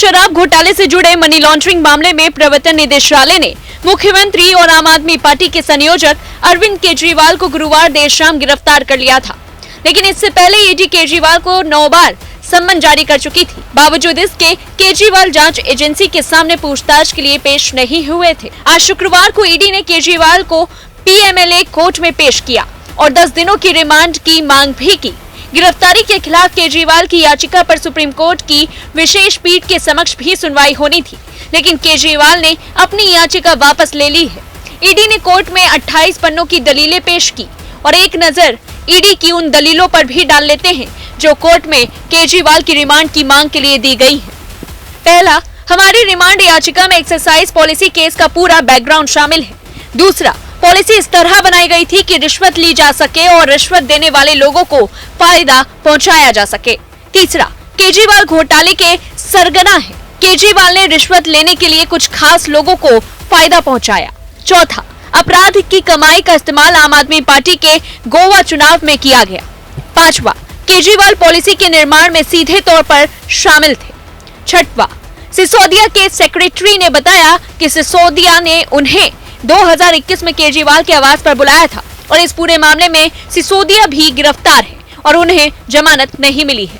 शराब घोटाले से जुड़े मनी लॉन्ड्रिंग मामले में प्रवर्तन निदेशालय ने मुख्यमंत्री और आम आदमी पार्टी के संयोजक अरविंद केजरीवाल को गुरुवार देर शाम गिरफ्तार कर लिया था। लेकिन इससे पहले ईडी केजरीवाल को 9 बार सम्मन जारी कर चुकी थी। बावजूद इसके केजरीवाल जांच एजेंसी के सामने पूछताछ के लिए पेश नहीं हुए थे। आज शुक्रवार को ईडी ने केजरीवाल को पीएमएलए कोर्ट में पेश किया और 10 दिनों की रिमांड की मांग भी की। गिरफ्तारी के खिलाफ केजरीवाल की याचिका पर सुप्रीम कोर्ट की विशेष पीठ के समक्ष भी सुनवाई होनी थी, लेकिन केजरीवाल ने अपनी याचिका वापस ले ली है। ईडी ने कोर्ट में 28 पन्नों की दलीलें पेश की और एक नजर ईडी की उन दलीलों पर भी डाल लेते हैं जो कोर्ट में केजरीवाल की रिमांड की मांग के लिए दी गई है। पहला, हमारी रिमांड याचिका में एक्सरसाइज पॉलिसी केस का पूरा बैकग्राउंड शामिल है। दूसरा, पॉलिसी इस तरह बनाई गई थी कि रिश्वत ली जा सके और रिश्वत देने वाले लोगों को फायदा पहुंचाया जा सके। तीसरा, केजरीवाल घोटाले के सरगना है। केजरीवाल ने रिश्वत लेने के लिए कुछ खास लोगों को फायदा पहुंचाया। चौथा, अपराध की कमाई का इस्तेमाल आम आदमी पार्टी के गोवा चुनाव में किया गया। पांचवा, केजरीवाल पॉलिसी के निर्माण में सीधे तौर पर शामिल थे। छठवां, सिसोदिया के सेक्रेटरी ने बताया कि सिसोदिया ने उन्हें 2021 में केजरीवाल के आवास पर बुलाया था और इस पूरे मामले में सिसोदिया भी गिरफ्तार है और उन्हें जमानत नहीं मिली है।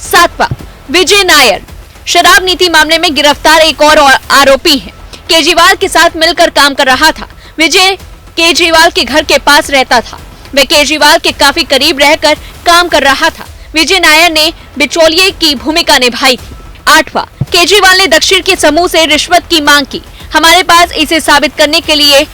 सातवां, विजय नायर शराब नीति मामले में गिरफ्तार एक और आरोपी है। केजरीवाल के साथ मिलकर काम कर रहा था। विजय केजरीवाल के घर के पास रहता था। वह केजरीवाल के काफी करीब रहकर काम कर रहा था। विजय नायर ने बिचौलिए की भूमिका निभाई थी। आठवां, केजरीवाल ने दक्षिण के समूह से रिश्वत की मांग की। हमारे पास इसे साबित करने के लिए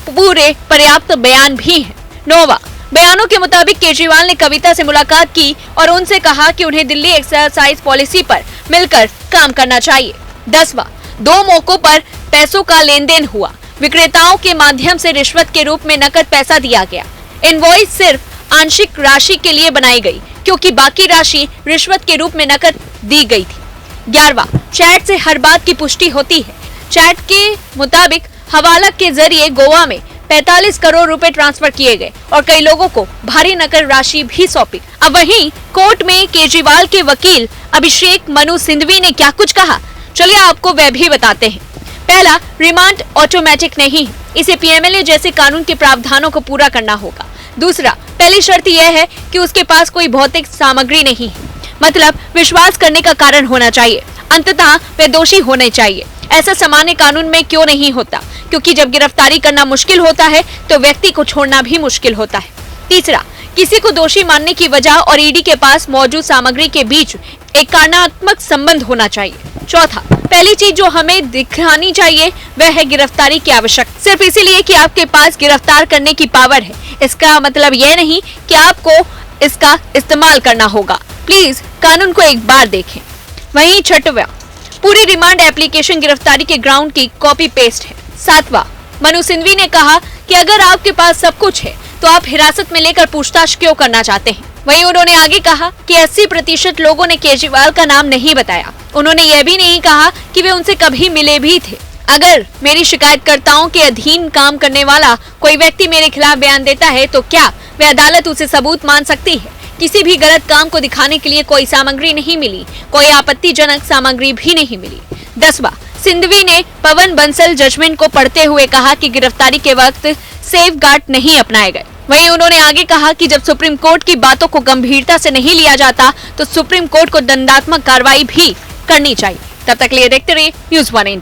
पूरे पर्याप्त बयान भी हैं। नौवां, बयानों के मुताबिक केजरीवाल ने कविता से मुलाकात की और उनसे कहा कि उन्हें दिल्ली एक्सरसाइज पॉलिसी पर मिलकर काम करना चाहिए। 10वां, 2 मौकों पर पैसों का लेन देन हुआ। विक्रेताओं के माध्यम से रिश्वत के रूप में नकद पैसा दिया गया। इनवॉइस सिर्फ आंशिक राशि के लिए बनाई गई क्योंकि बाकी राशि रिश्वत के रूप में नकद दी गई थी। 11वां, चैट से हर बात की पुष्टि होती है। चैट के मुताबिक हवाला के जरिए गोवा में 45 करोड़ रुपए ट्रांसफर किए गए और कई लोगों को भारी नकद राशि भी सौंपी। अब वहीं कोर्ट में केजरीवाल के वकील अभिषेक मनु सिंघवी ने क्या कुछ कहा, चलिए आपको वह भी बताते हैं। पहला, रिमांड ऑटोमेटिक नहीं है, इसे पीएमएलए जैसे कानून के प्रावधानों को पूरा करना होगा। दूसरा, पहली शर्त यह है कि उसके पास कोई भौतिक सामग्री नहीं है, मतलब विश्वास करने का कारण होना चाहिए। अंततः वे दोषी होने चाहिए। ऐसा सामान्य कानून में क्यों नहीं होता, क्योंकि जब गिरफ्तारी करना मुश्किल होता है तो व्यक्ति को छोड़ना भी मुश्किल होता है। तीसरा, किसी को दोषी मानने की वजह और ईडी के पास मौजूद सामग्री के बीच एक कारणात्मक संबंध होना चाहिए। चौथा, पहली चीज जो हमें दिखानी चाहिए वह है गिरफ्तारी की आवश्यकता, सिर्फ इसीलिए कि आपके पास गिरफ्तार करने की पावर है। इसका मतलब यह नहीं कि आपको इसका इस्तेमाल करना होगा। प्लीज कानून को एक बार देखें। वहीं छठवां, पूरी रिमांड एप्लीकेशन गिरफ्तारी के ग्राउंड की कॉपी पेस्ट है। सातवां, मनु सिंघवी ने कहा कि अगर आपके पास सब कुछ है तो आप हिरासत में लेकर पूछताछ क्यों करना चाहते हैं। वहीं उन्होंने आगे कहा कि 80% लोगों ने केजरीवाल का नाम नहीं बताया। उन्होंने यह भी नहीं कहा कि वे उनसे कभी मिले भी थे। अगर मेरी शिकायतकर्ताओं के अधीन काम करने वाला कोई व्यक्ति मेरे खिलाफ बयान देता है तो क्या वह अदालत उसे सबूत मान सकती है। किसी भी गलत काम को दिखाने के लिए कोई सामग्री नहीं मिली, कोई आपत्तिजनक सामग्री भी नहीं मिली। 10वां, सिंघवी ने पवन बंसल जजमेंट को पढ़ते हुए कहा कि गिरफ्तारी के वक्त सेफ गार्ड नहीं अपनाए गए। वहीं उन्होंने आगे कहा कि जब सुप्रीम कोर्ट की बातों को गंभीरता से नहीं लिया जाता तो सुप्रीम कोर्ट को दंडात्मक कार्रवाई भी करनी चाहिए। तब तक लिए देखते रहिए न्यूज़ 1 इंडिया।